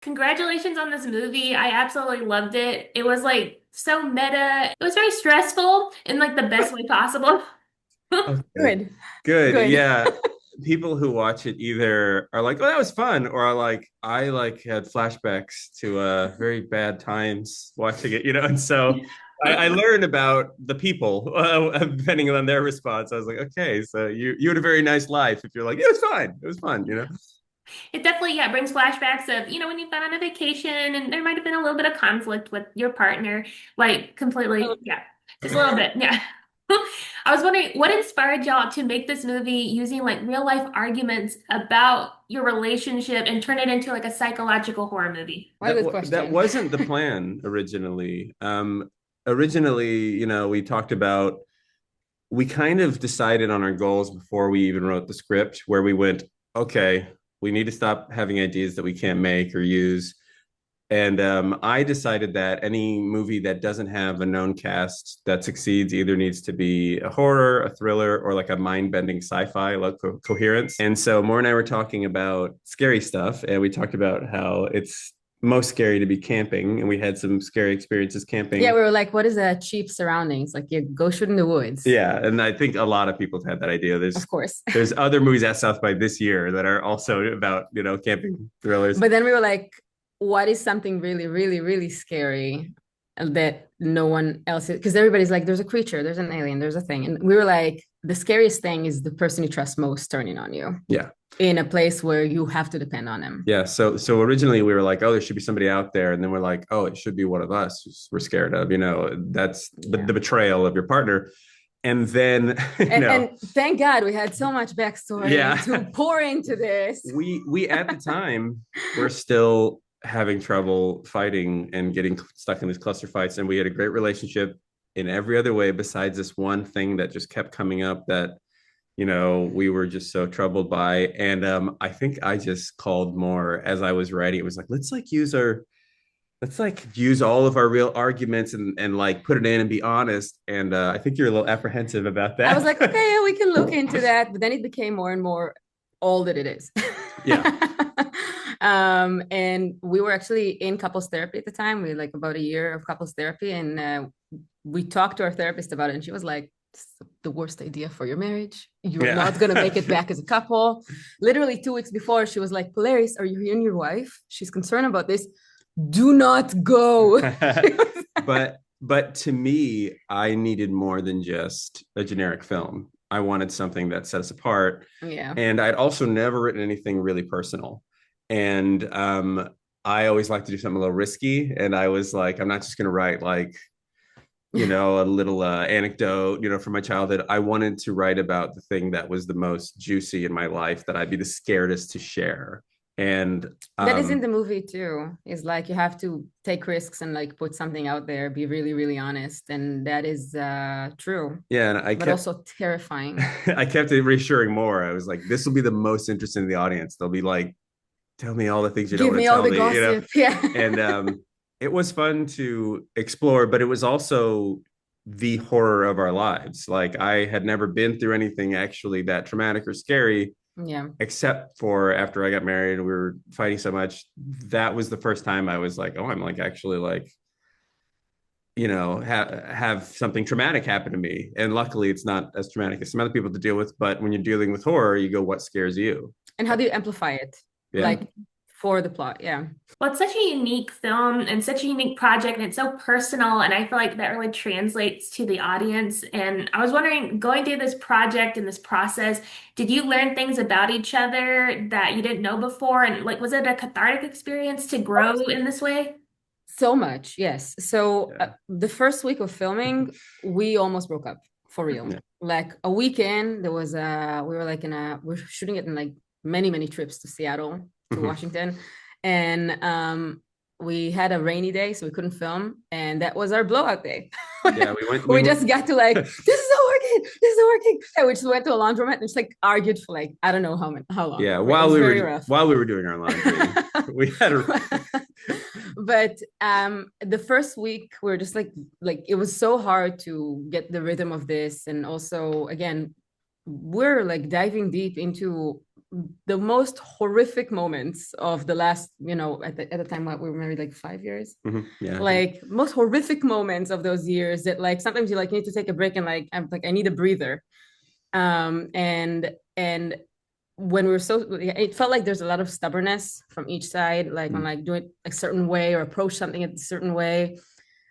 Congratulations on this movie. I absolutely loved it. It was like so meta. It was very stressful in like the best way possible. Okay. Good, Good. good. Yeah. People who watch it either are like, "Oh, that was fun," or are like, "I like had flashbacks to very bad times watching it," And so I learned about the people depending on their response. I was like, "Okay, so you had a very nice life." If you're like, "Yeah, it was fine. It was fun." It definitely, yeah, brings flashbacks of, when you've gone on a vacation and there might have been a little bit of conflict with your partner, like completely, yeah, just a little bit, yeah. I was wondering what inspired y'all to make this movie using like real life arguments about your relationship and turn it into like a psychological horror movie. What a good That question. wasn't the plan originally. Originally, we talked about we kind of decided on our goals before we even wrote the script, where we went, okay, we need to stop having ideas that we can't make or use. And I decided that any movie that doesn't have a known cast that succeeds either needs to be a horror, a thriller, or like a mind-bending sci-fi, like coherence. And so More and I were talking about scary stuff, and we talked about how it's most scary to be camping, and we had some scary experiences Yeah, camping. we were like, what is a cheap surroundings? Like you go shoot in the woods. Yeah, and I think a lot of people have had that idea. Of There's course. there's other movies at South by this year that are also about camping thrillers. But then we were like, what is something really, really, really scary that no one else is? Because everybody's like, there's a creature, there's an alien, there's a thing. And we were like, the scariest thing is the person you trust most turning on you Yeah, in a place where you have to depend on him. yeah. So originally we were like, oh, there should be somebody out there, and then we're like, oh, it should be one of us who's we're scared of. That's the Yeah. betrayal of your partner. And then And thank God we had so much backstory yeah, to pour into this. we at the time were still having trouble fighting and getting stuck in these cluster fights, and we had a great relationship in every other way besides this one thing that just kept coming up that we were just so troubled by. And I think I just called more as I was writing. It was like, let's like use all of our real arguments and like put it in and be honest. And I think you're a little apprehensive about I was that. like, okay, yeah, we can look into that. But then it became more and more all that it is. Yeah. And we were actually in couples therapy at the time. We had like about a year of couples therapy, and we talked to our therapist about it, and she was like, "This is the worst idea for your marriage. You're Yeah. not gonna make it back as a couple." Literally 2 weeks before, she was like, "Polaris, are you hearing your wife? She's concerned about this. Do not go." but to me, I needed more than just a generic film. I wanted something that set us apart. Yeah. And I'd also never written anything really personal. And I always like to do something a little risky. And I was like, I'm not just going to write like, a little anecdote, from my childhood. I wanted to write about the thing that was the most juicy in my life that I'd be the scaredest to share. And That is in the movie too. Is like you have to take risks and like put something out there, be really, really honest. And that is true, yeah, and I but kept also terrifying. I kept it reassuring more. I was like, this will be the most interesting to the audience. They'll be like, tell me all the things you don't Give want me to all tell the me. gossip. Yeah. And it was fun to explore, but it was also the horror of our lives. Like I had never been through anything actually that traumatic or scary, Yeah. except for after I got married and we were fighting so much. That was the first time I was like, oh, I'm like actually like have something traumatic happen to me. And luckily, it's not as traumatic as some other people to deal with. But when you're dealing with horror, you go, what scares you? And how do you amplify it? Yeah. Like for the plot. Yeah. Well, it's such a unique film and such a unique project, and it's so personal, and I feel like that really translates to the audience. And I was wondering, going through this project and this process, did you learn things about each other that you didn't know before? And like, was it a cathartic experience to grow in this way? So much. Yes. So Yeah. the first week of filming, we almost broke up for real. Yeah. Like a weekend, there was we were like we're shooting it in like many, many trips to Seattle, to Mhm. Washington. And we had a rainy day, so we couldn't film. And that was our blowout day. Yeah. We went, we We went, just got to like, this is not working, this is not working. And we just went to a laundromat and just like argued for like, I don't know how long. yeah. It While was we very were, rough. while we were doing our laundry, we had a, But the first week we are just like it was so hard to get the rhythm of this. And also again, we're like diving deep into the most horrific moments of the last, at the time what we were married like 5 years. Yeah. Like most horrific moments of those years that like sometimes you like need to take a break and like I'm like I need a breather. And when we were it felt like there's a lot of stubbornness from each side, like on like do it a certain way or approach something a certain way.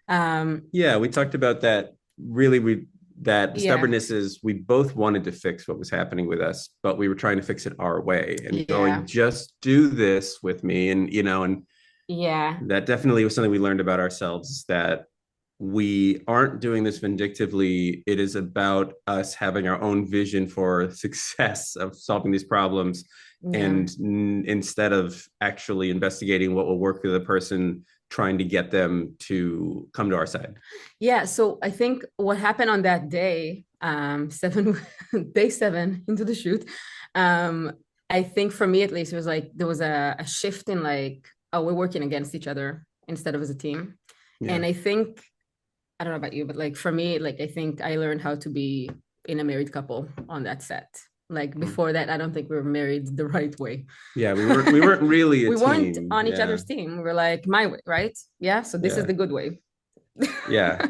Yeah, we talked about that. Really, that the Yeah, stubbornness is we both wanted to fix what was happening with us, but we were trying to fix it our way and yeah, going, just do this with me. And, and yeah, that definitely was something we learned about ourselves is that we aren't doing this vindictively. It is about us having our own vision for success of solving these problems. yeah. And instead of actually investigating what will work for the person, trying to get them to come to our side. Yeah, so I think what happened on that day, seven, day seven into the shoot, um, I think for me at least, it was like there was a shift in like, oh, we're working against each other instead of as a team. Yeah. And I think, I don't know about you, but like for me, like I think I learned how to be in a married couple on that set. Like before that, I don't think we were married the right way. Yeah, we weren't really a We weren't team. on each Yeah. other's team. We were like my way, right? Yeah. So this is Yeah. the good way. Yeah.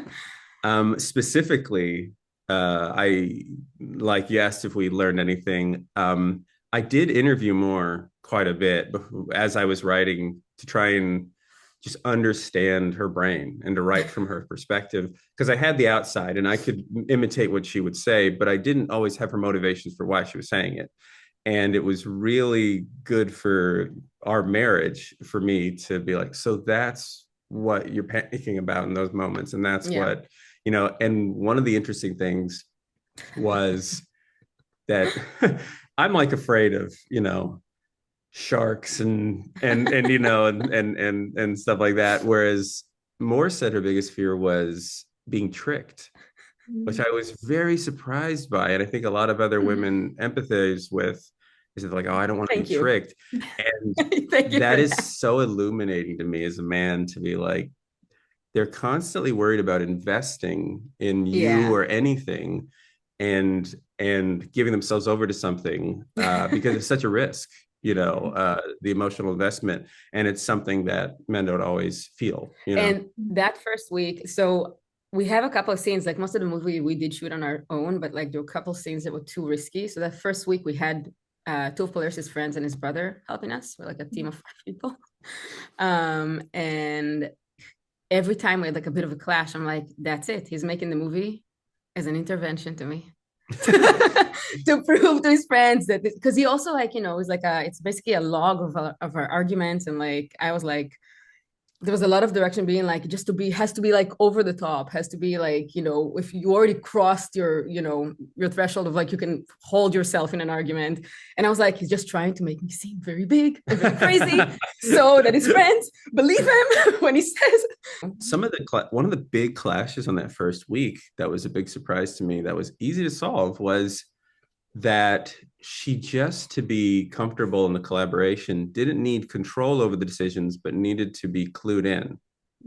Specifically, I like you asked if we learned anything. I did interview Mor quite a bit as I was writing to try and just understand her brain and to write from her perspective because I had the outside and I could imitate what she would say, but I didn't always have her motivations for why she was saying it. And it was really good for our marriage for me to be like, so that's what you're panicking about in those moments. And that's Yeah. what, and one of the interesting things was that I'm like afraid of, sharks and and stuff like that. Whereas Moore said her biggest fear was being tricked, which I was very surprised by. And I think a lot of other women empathize with is like, oh, I don't want to be Thank you. tricked. And Thank you that for is that. so illuminating to me as a man to be like, they're constantly worried about investing in you Yeah. or anything and giving themselves over to something because it's such a risk, the emotional investment. And it's something that men don't always feel. And that first week, so we have a couple of scenes, like most of the movie we did shoot on our own, but like there were a couple of scenes that were too risky. So that first week we had two of Polaris' friends and his brother helping us. We're like a team of 5 people. And every time we had like a bit of a clash, I'm like, that's it. He's making the movie as an intervention to me. To prove to his friends that because he also like is like it's basically a log of our arguments and like I was like there was a lot of direction being like just to be has to be like over the top has to be like if you already crossed your threshold of like you can hold yourself in an argument and I was like he's just trying to make me seem very big and very crazy so that his friends believe him when he says one of the big clashes on that first week that was a big surprise to me that was easy to solve was that she just to be comfortable in the collaboration didn't need control over the decisions but needed to be clued in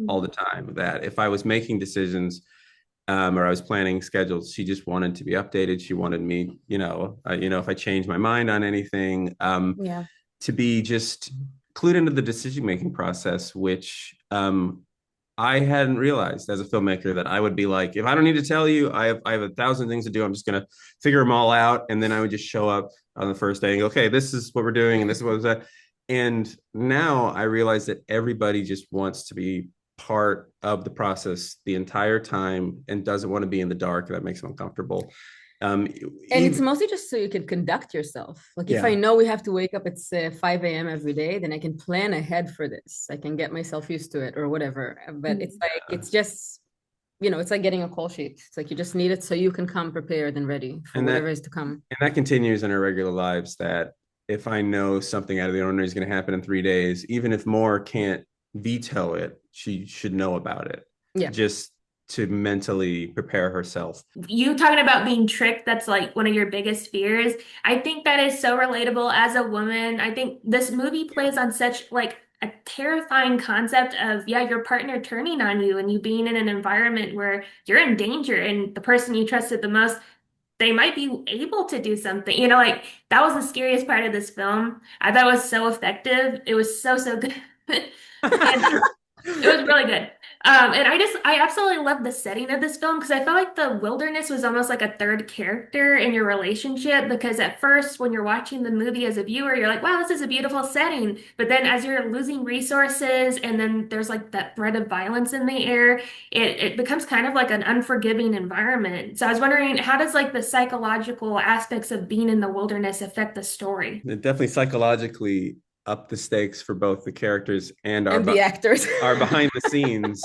all the time that if I was making decisions or I was planning schedules she just wanted to be updated. She wanted me if I changed my mind on anything yeah to be just clued into the decision making process, which I hadn't realized as a filmmaker that I would be like, if I don't need to tell you, I have 1,000 things to do. I'm just gonna figure them all out, and then I would just show up on the first day and go, okay, this is what we're doing, and this is what was that. And now I realize that everybody just wants to be part of the process the entire time and doesn't want to be in the dark. That makes them uncomfortable. and it's mostly just so you can conduct yourself. Like if I know we have to wake up at 5 a.m. every day, then I can plan ahead for this. I can get myself used to it or whatever. But it's like, it's just, it's like getting a call sheet. It's like you just need it so you can come prepared and ready for whatever is to come. And that continues in our regular lives that if I know something out of the ordinary is going to happen in 3 days, even if Mor can't veto it, she should know about it. Yeah. Just to mentally prepare herself. You talking about being tricked, that's like one of your biggest fears. I think that is so relatable as a woman. I think this movie plays on such like a terrifying concept of, yeah, your partner turning on you and you being in an environment where you're in danger and the person you trusted the most, they might be able to do something. Like that was the scariest part of this film. I thought it was so effective. It was so, so good. And it was really good. And I absolutely love the setting of this film because I felt like the wilderness was almost like a third character in your relationship. Because at first, when you're watching the movie as a viewer, you're like, wow, this is a beautiful setting. But then as you're losing resources and then there's like that threat of violence in the air, it becomes kind of like an unforgiving environment. So I was wondering, how does like the psychological aspects of being in the wilderness affect the story? It definitely psychologically up the stakes for both the characters and And the actors. our behind the scenes.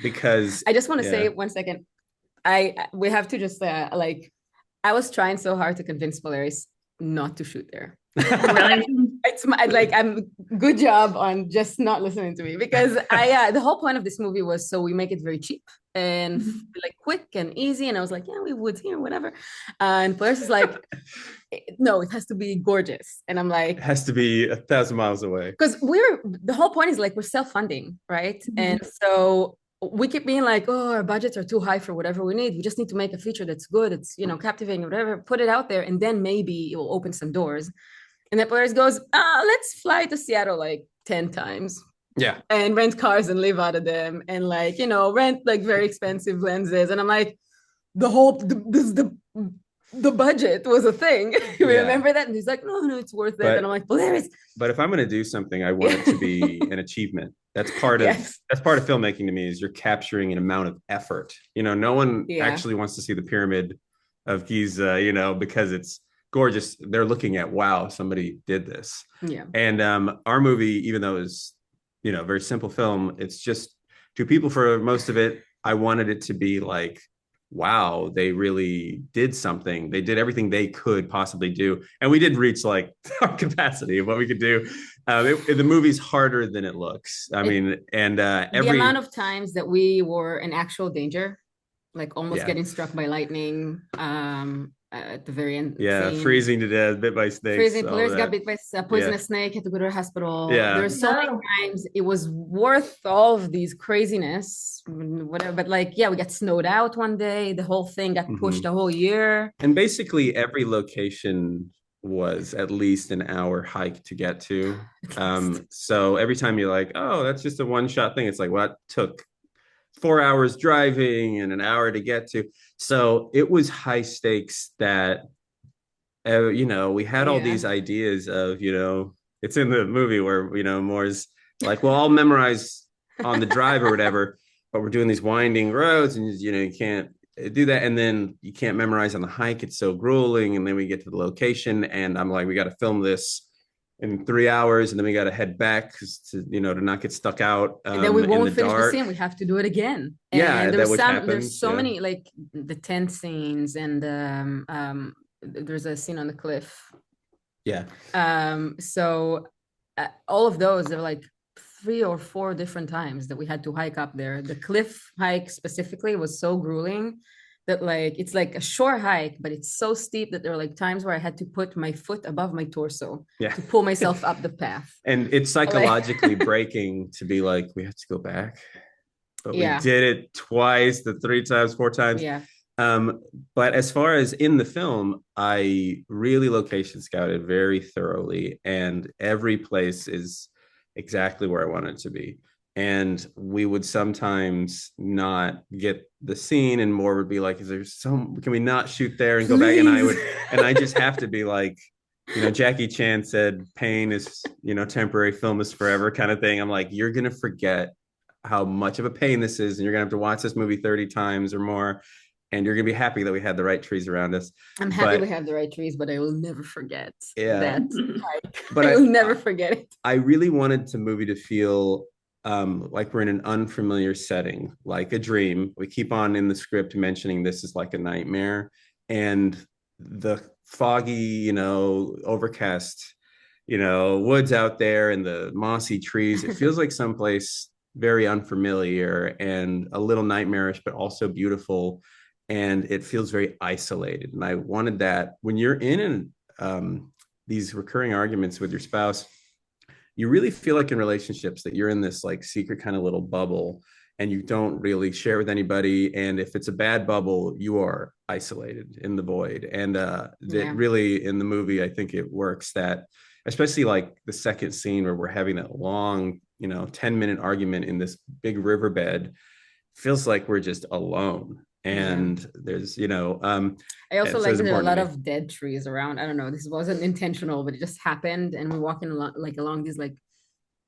Because I just want to yeah. say 1 second. We have to just like I was trying so hard to convince Polaris not to shoot there. Really? It's my like I'm good job on just not listening to me because the whole point of this movie was so we make it very cheap and like quick and easy and I was like yeah we would here whatever and Polaris is like no it has to be gorgeous and I'm like it has to be 1,000 miles away because the whole point is like we're self-funding right and so we keep being like oh our budgets are too high for whatever we need we just need to make a feature that's good it's captivating whatever put it out there and then maybe it will open some doors and the Polaris goes let's fly to Seattle like 10 times yeah and rent cars and live out of them and like rent like very expensive lenses and I'm like the budget was a thing. You remember that? And he's like, no, it's worth it. And I'm like, Polaris. But if I'm going to do something, I want it to be an achievement. That's part of that's part of filmmaking to me is you're capturing an amount of effort. No one actually wants to see the pyramid of Giza, because it's gorgeous. They're looking at, wow, somebody did this. Yeah. And our movie, even though it's, very simple film, it's just to people for most of it. I wanted it to be like, wow, they really did something. They did everything they could possibly do. And we did reach like our capacity of what we could do. The movie's harder than it looks. I mean, and the amount of times that we were in actual danger, like almost getting struck by lightning, at the very end. Yeah, freezing to death, bit by snakes. Freezing. Polaris got bit by a poisonous snake, had to go to the hospital. Yeah. There's so many times it was worth all of these craziness, whatever. But like, we got snowed out one day. The whole thing got pushed a whole year. And basically every location was at least an hour hike to get to. So every time you're like, oh, that's just a one-shot thing. It's like, well, that took 4 hours driving and an hour to get to. So it was high stakes that, we had all these ideas of, it's in the movie where, Mor's like, well, I'll memorize on the drive or whatever, but we're doing these winding roads and, you can't do that. And then you can't memorize on the hike. It's so grueling. And then we get to the location and I'm like, we got to film this in 3 hours, and then we got to head back to not get stuck out. And then we won't finish the scene. We have to do it again. And there's so many like the tent scenes, and there's a scene on the cliff. Yeah. So all of those are like 3 or 4 different times that we had to hike up there. The cliff hike specifically was so grueling that like it's like a short hike, but it's so steep that there were like times where I had to put my foot above my torso to pull myself up the path. And it's psychologically breaking to be like, we have to go back. But we did it twice, 3 times, 4 times. Yeah. But as far as in the film, I really location scouted very thoroughly, and every place is exactly where I wanted it to be. And we would sometimes not get the scene, and Mor would be like, can we not shoot there and go back? And I just have to be like, Jackie Chan said, pain is, temporary, film is forever kind of thing. I'm like, you're going to forget how much of a pain this is. And you're going to have to watch this movie 30 times or more. And you're going to be happy that we had the right trees around us. I'm happy we have the right trees, but I will never forget that. But I will never forget it. I really wanted the movie to feel like we're in an unfamiliar setting, like a dream. We keep on in the script mentioning this is like a nightmare, and the foggy, overcast, woods out there and the mossy trees. It feels like someplace very unfamiliar and a little nightmarish, but also beautiful. And it feels very isolated. And I wanted that when you're in these recurring arguments with your spouse, you really feel like in relationships that you're in this like secret kind of little bubble, and you don't really share with anybody. And if it's a bad bubble, you are isolated in the void. And that Yeah. really in the movie, I think it works that, especially like the second scene where we're having that long, 10-minute argument in this big riverbed, feels like we're just alone. Yeah. And there's, I also so like it's that there are a important lot to me. of dead trees around. I don't know, this wasn't intentional, but it just happened. And we're walking along like along these like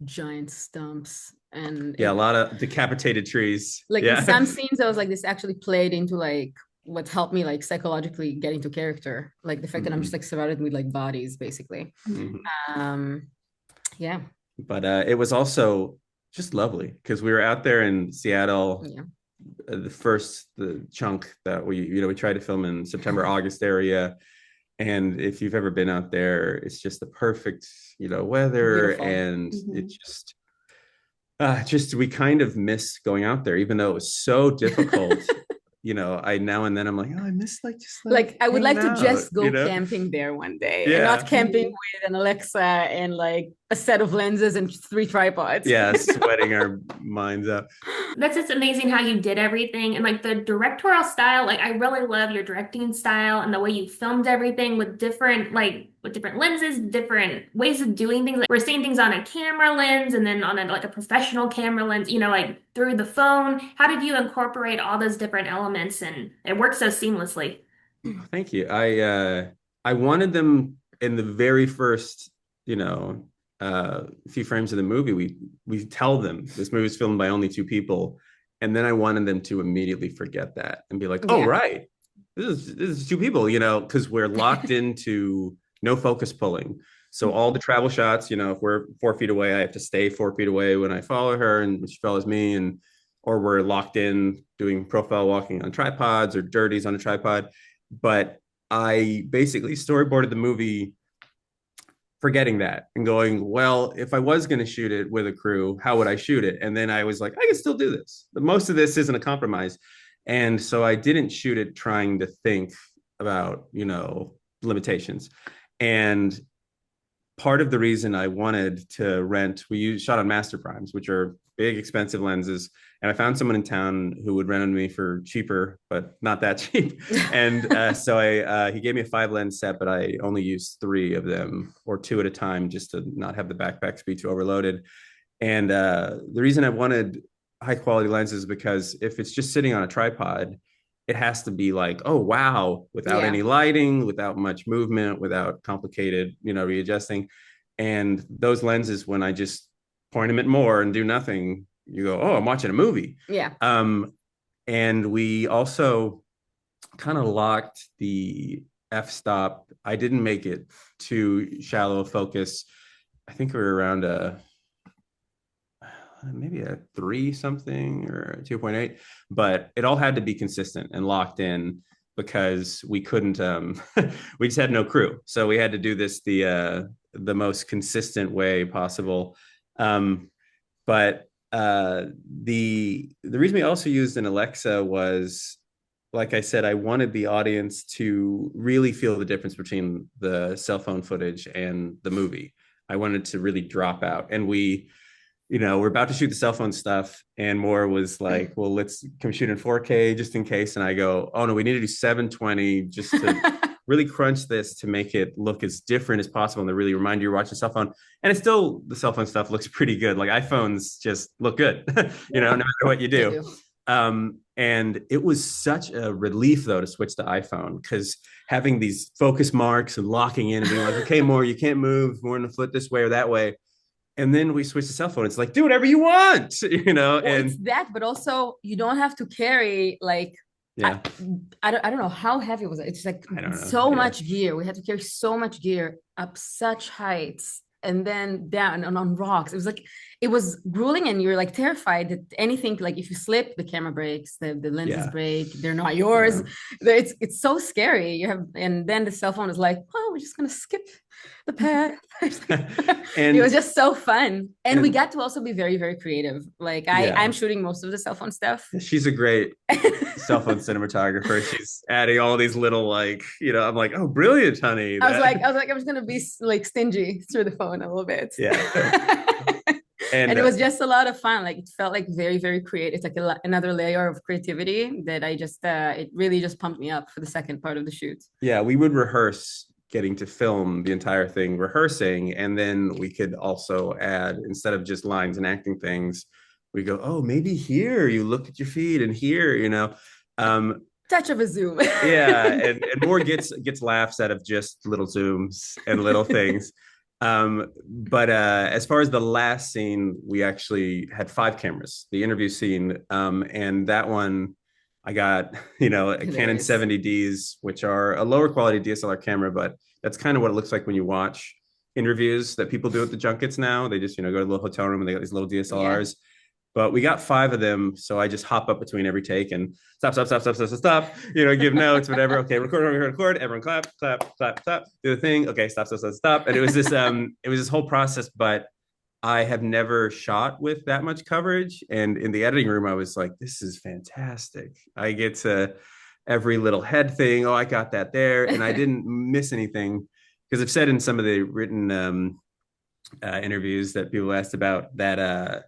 giant stumps. And Yeah, a it lot of decapitated trees. like in Yeah. some scenes, I was like, this actually played into like what helped me like psychologically get into character. Like the fact that I'm just Mhm. like surrounded with like bodies, basically. Mhm. Um, yeah, But it was also just lovely because we were out there in Seattle, yeah. the chunk that we tried to film in September, August area. And if you've ever been out there, it's just the perfect, weather, Beautiful. and Mhm. it's just we kind of miss going out there, even though it was so difficult. I now and then I'm like, oh, I miss like Like I would hanging like to out, just go camping there one day and not Yeah. camping with an Alexa and like a set of lenses and 3 tripods. Yeah, sweating our minds out. That's just amazing how you did everything and like the directorial style. Like I really love your directing style and the way you filmed everything with different lenses, different ways of doing things. Like we're seeing things on a camera lens and then on a professional camera lens, like through the phone. How did you incorporate all those different elements and it works so seamlessly? Thank you. I wanted them in the very first, few frames of the movie. We tell them this movie is filmed by only two people, and then I wanted them to immediately forget that and be like, "Oh, Yeah. right, this is two people," because we're locked into no focus pulling. So all the travel shots, if we're 4 feet away, I have to stay 4 feet away when I follow her, and she follows me, and or we're locked in doing profile walking on tripods or dirties on a tripod. But I basically storyboarded the movie forgetting that and going, well, if I was going to shoot it with a crew, how would I shoot it? And then I was like, I can still do this. But most of this isn't a compromise. And so I didn't shoot it trying to think about, limitations. And part of the reason I wanted to rent, shot on Master Primes, which are big, expensive lenses. And I found someone in town who would rent on me for cheaper, but not that cheap. And so he gave me a 5 lens set, but I only used 3 of them or 2 at a time just to not have the backpacks be too overloaded. And the reason I wanted high quality lenses is because if it's just sitting on a tripod, it has to be like, oh, wow, without Yeah. any lighting, without much movement, without complicated, readjusting. And those lenses, when I just point them at more and do nothing, you go, oh, I'm watching a movie. Yeah. And we also kind of locked the f-stop. I didn't make it too shallow a focus. I think we were around maybe a 3 something or a 2.8, but it all had to be consistent and locked in because we couldn't we just had no crew, so we had to do this the most consistent way possible. But the reason we also used an Alexa was, like I said, I wanted the audience to really feel the difference between the cell phone footage and the movie. I wanted to really drop out, and we're about to shoot the cell phone stuff, and Mor was like, well, can we shoot in 4K just in case? And I go, oh no, we need to do 720 just to really crunch this to make it look as different as possible and to really remind you you're watching a cell phone. And it's still, the cell phone stuff looks pretty good. Like iPhones just look good, no matter what you They do. do. And it was such a relief though to switch to iPhone, because having these focus marks and locking in and being like, okay, Mor, you can't move more than a foot this way or that way. And then we switch to cell phone. It's like, do whatever you want, Well, it's and that, but also you don't have to carry like I, yeah, I don't know how heavy was it. It's like I don't know. so Yeah. much gear. We had to carry so much gear up such heights and then down and on rocks. It was like it was grueling, and you're like terrified that anything, like if you slip, the camera breaks, the lenses Yeah. break, they're not yours. Yeah. It's so scary. And then the cell phone is like, oh, we're just gonna skip the path. And It was just so fun. And we got to also be very, very creative. Like Yeah. I'm shooting most of the cell phone stuff. she's a great cell phone cinematographer. She's adding all these little I'm like, oh, brilliant, honey. I was like, I'm just gonna be like stingy through the phone a little bit. Yeah. And And it was just a lot of fun. Like it felt like very, very creative. It's like another layer of creativity that I just, it really just pumped me up for the second part of the shoot. yeah, we would rehearse getting to film the entire thing rehearsing, and then we could also add, instead of just lines and acting things, we go, oh, maybe here you look at your feet, and here, um Touch of a zoom. yeah, and more gets laughs out of just little zooms and little things. But as far as the last scene, we actually had 5 cameras, the interview scene, and that one I got, a Canon Hilarious. 70Ds, which are a lower quality DSLR camera, but that's kind of what it looks like when you watch interviews that people do at the junkets now. They just, go to the little hotel room and they got these little DSLRs. But we got 5 of them, so I just hop up between every take and stop, stop, stop, stop, stop, stop, stop. Give notes, whatever. Okay, record. Everyone clap, clap, clap, clap. Do the thing. Okay, stop, stop, stop, stop. And it was this whole process. But I have never shot with that much coverage. And in the editing room, I was like, this is fantastic. I get to every little head thing. Oh, I got that there, and I didn't miss anything, because I've said in some of the written interviews that people asked about that.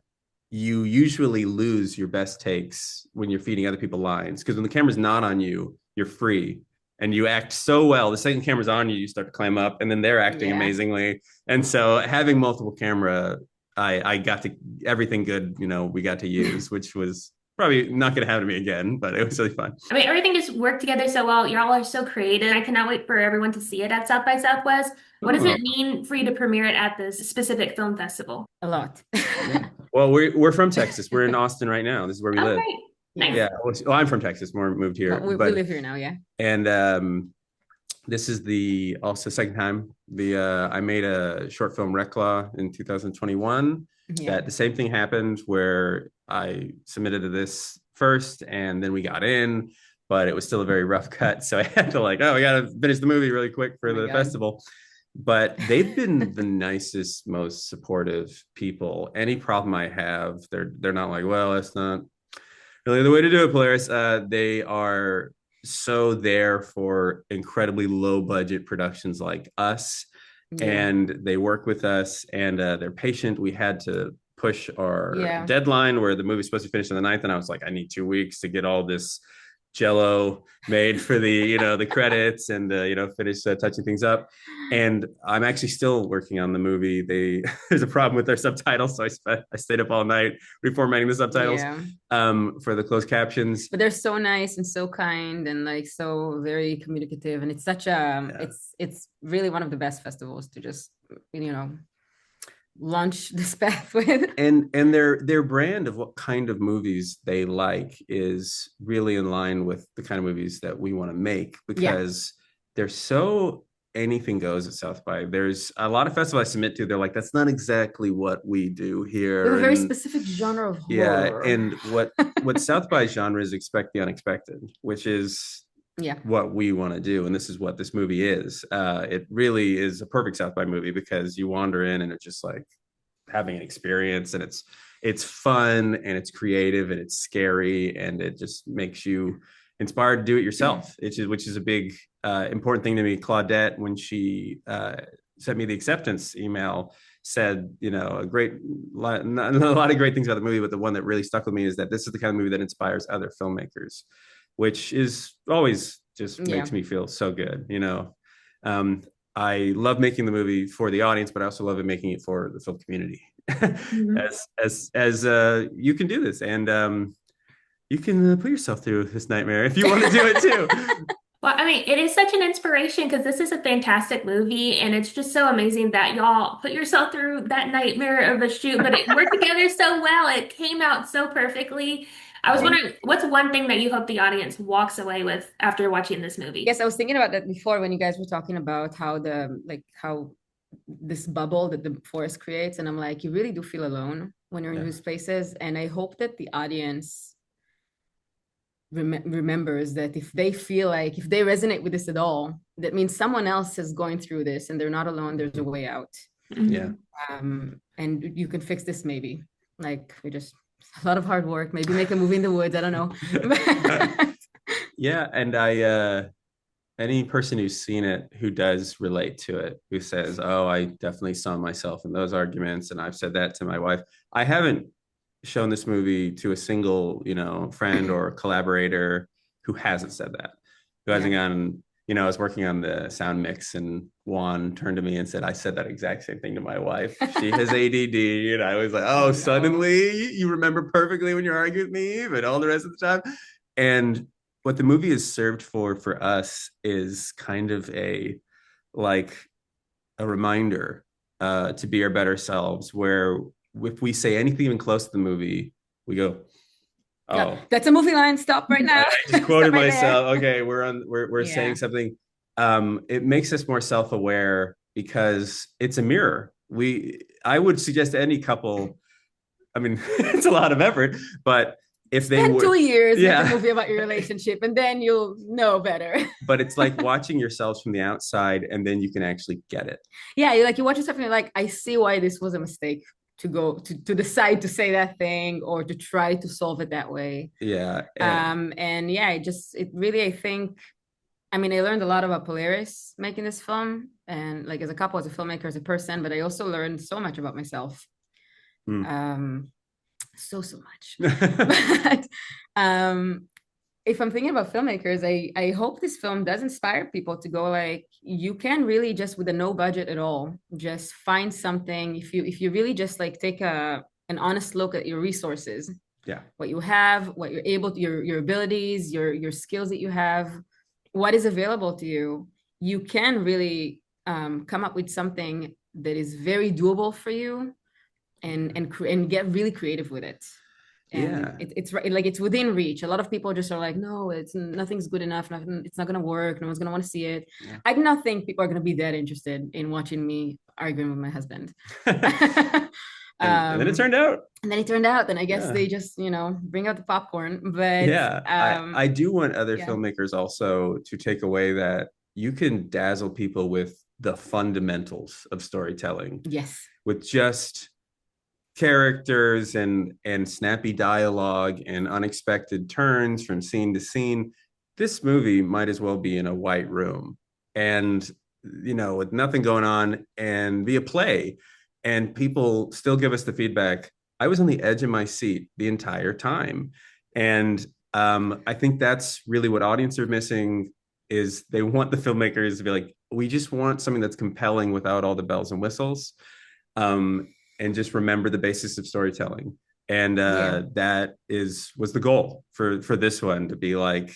You usually lose your best takes when you're feeding other people lines, because when the camera's not on you, you're free and you act so well. The second camera's on you, you start to climb up, and then they're acting amazingly. And so having multiple camera, I got to everything good, we got to use, which was probably not going to happen to me again, but it was really fun. I mean, everything just worked together so well. Y'all are so creative. I cannot wait for everyone to see it at South by Southwest. What does it mean for you to premiere it at this specific film festival? A lot. Yeah. Well, we're from Texas. We're in Austin right now. This is where we live. Great. Nice. Yeah. Well, I'm from Texas. More moved here. We live here now, yeah. And this is the also second time I made a short film Reclaw in 2021. That the same thing happened, where I submitted to this first and then we got in, but it was still a very rough cut. So I had to we got to finish the movie really quick for the festival. But they've been the nicest, most supportive people. Any problem I have, they're not like, well, that's not really the way to do it, Polaris. They are so there for incredibly low budget productions like us. And they work with us, and they're patient. We had to push our deadline where the movie's supposed to finish on the 9th, and I was like, I need 2 weeks to get all this Jello made for the the credits and finish touching things up. And I'm actually still working on the movie. There's a problem with their subtitles, so I stayed up all night reformatting the subtitles for the closed captions. But they're so nice and so kind and so very communicative, and it's such a it's really one of the best festivals to just launch this path with. And their brand of what kind of movies they like is really in line with the kind of movies that we want to make, because they're so anything goes at South by. There's a lot of festivals I submit to, they're like, that's not exactly what we do here. We have a very specific genre of horror. And what South by genre is expect the unexpected, which is what we want to do. And this is what this movie is. It really is a perfect South by movie, because you wander in and it's just like having an experience, and it's fun and it's creative and it's scary, and it just makes you inspired to do it yourself, which is a big important thing to me. Claudette, when she sent me the acceptance email, said a lot of great things about the movie, but the one that really stuck with me is that this is the kind of movie that inspires other filmmakers, which is always just makes me feel so good. I love making the movie for the audience, but I also love making it for the film community. as you can do this, and you can put yourself through this nightmare if you want to do it too. Well, I mean, it is such an inspiration, because this is a fantastic movie, and it's just so amazing that y'all put yourself through that nightmare of a shoot, but it worked together so well. It came out so perfectly. I was wondering, what's one thing that you hope the audience walks away with after watching this movie? Yes, I was thinking about that before when you guys were talking about how how this bubble that the forest creates, and I'm like, you really do feel alone when you're in these places, and I hope that the audience remembers that if they resonate with this at all, that means someone else is going through this and they're not alone. There's a way out. And you can fix this, maybe. We just a lot of hard work, maybe make a movie in the woods, I don't know. And any person who's seen it who does relate to it, who says, "Oh, I definitely saw myself in those arguments," and I've said that to my wife. I haven't shown this movie to a single, friend or collaborator who hasn't said that, who Yeah. hasn't gone. I was working on the sound mix, and Juan turned to me and said, "I said that exact same thing to my wife. She has ADD," and I was like, "Oh, Oh, no. suddenly you remember perfectly when you're arguing with me, but all the rest of the time." And what the movie is served for us is kind of like a reminder to be our better selves, where if we say anything even close to the movie, we go, Yeah, "Oh, that's a movie line. Stop right now. I just Stop quoted right there. myself. Okay, we're saying Yeah. something." It makes us more self-aware because it's a mirror. I would suggest to any couple, I mean, it's a lot of effort, but if they Spend would, 2 years, make a yeah, movie about your relationship, and then you'll know better. but it's like watching yourselves from the outside, and then you can actually get it. Yeah, you watch yourself and you're like, I see why this was a mistake to go to decide to say that thing or to try to solve it that way. Yeah. And yeah, it really, I think, I mean, I learned a lot about Polaris making this film, and like as a couple, as a filmmaker, as a person, but I also learned so much about myself. Mm. So much. But if I'm thinking about filmmakers, I hope this film does inspire people to go like, you can really just with a no budget at all, just find something. If you really just like take an honest look at your resources, Yeah. what you have, what you're able to, your abilities, your skills that you have, what is available to you, you can really come up with something that is very doable for you and get really creative with it. Yeah. And it's right, like it's within reach. A lot of people just are like, no, nothing's good enough, it's not gonna work, no one's gonna want to see it. Yeah. I do not think people are gonna be that interested in watching me arguing with my husband. And then it turned out. And then it turned out, then I guess Yeah. they just, bring out the popcorn. But Yeah. I do want other yeah. filmmakers also to take away that you can dazzle people with the fundamentals of storytelling, Yes. with just characters and snappy dialogue and unexpected turns from scene to scene. This movie might as well be in a white room and, with nothing going on, and be a play, and people still give us the feedback. I was on the edge of my seat the entire time. And I think that's really what audience are missing, is they want the filmmakers to be like, we just want something that's compelling without all the bells and whistles. And just remember the basis of storytelling. And that was the goal for this one, to be like,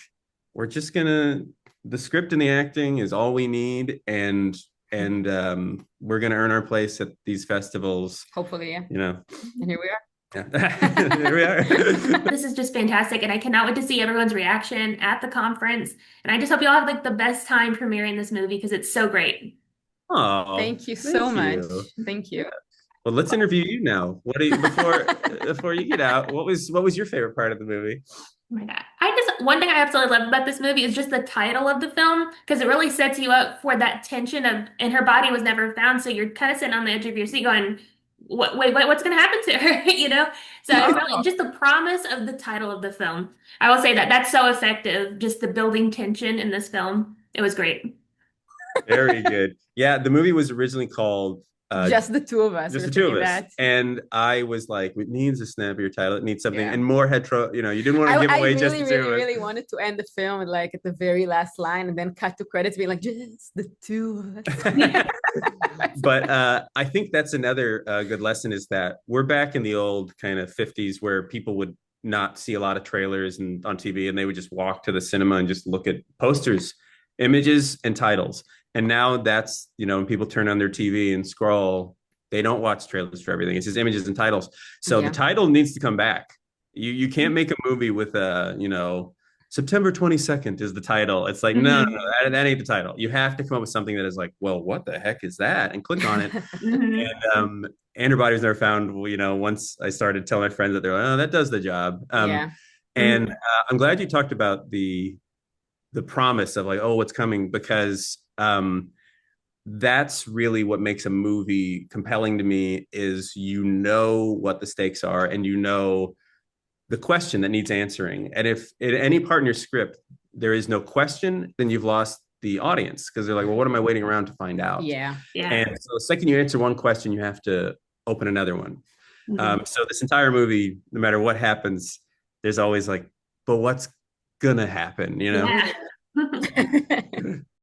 we're just gonna, the script and the acting is all we need, and we're gonna earn our place at these festivals. Hopefully, yeah. And here we are. Yeah. Here we are. This is just fantastic, and I cannot wait to see everyone's reaction at the conference. And I just hope you all have like the best time premiering this movie because it's so great. Oh, thank you so much. Thank you. Well, let's interview you now. What do you before you get out? What was your favorite part of the movie? Oh my God. One thing I absolutely love about this movie is just the title of the film, because it really sets you up for that tension of, and her body was never found. So you're kind of sitting on the edge of your seat going, wait, what's going to happen to her? So it's really just the promise of the title of the film. I will say that that's so effective. Just the building tension in this film. It was great. Very good. Yeah, the movie was originally called Just the two of us. Just the two of us. That. And I was like, it needs a snappier title. It needs something. Yeah. And more hetero, you didn't want to give away just the two of us. I really wanted to end the film with like at the very last line and then cut to credits being like, just the two of us. But I think that's another good lesson, is that we're back in the old kind of 50s where people would not see a lot of trailers and on TV, and they would just walk to the cinema and just look at posters, images, and titles. And now that's, when people turn on their TV and scroll, they don't watch trailers for everything. It's just images and titles. So the title needs to come back. You can't make a movie with September 22nd is the title. It's like, no, that ain't the title. You have to come up with something that is like, well, what the heck is that? And click on it. And Andrew Body's never found, once I started telling my friends that, they're like, oh, that does the job. And I'm glad you talked about the promise of like, oh, what's coming, because that's really what makes a movie compelling to me, is what the stakes are, and the question that needs answering. And if at any part in your script there is no question, then you've lost the audience because they're like, well, what am I waiting around to find out? Yeah. Yeah. And so the second you answer one question, you have to open another one. So this entire movie, no matter what happens, there's always like, but what's gonna happen, you know? Yeah.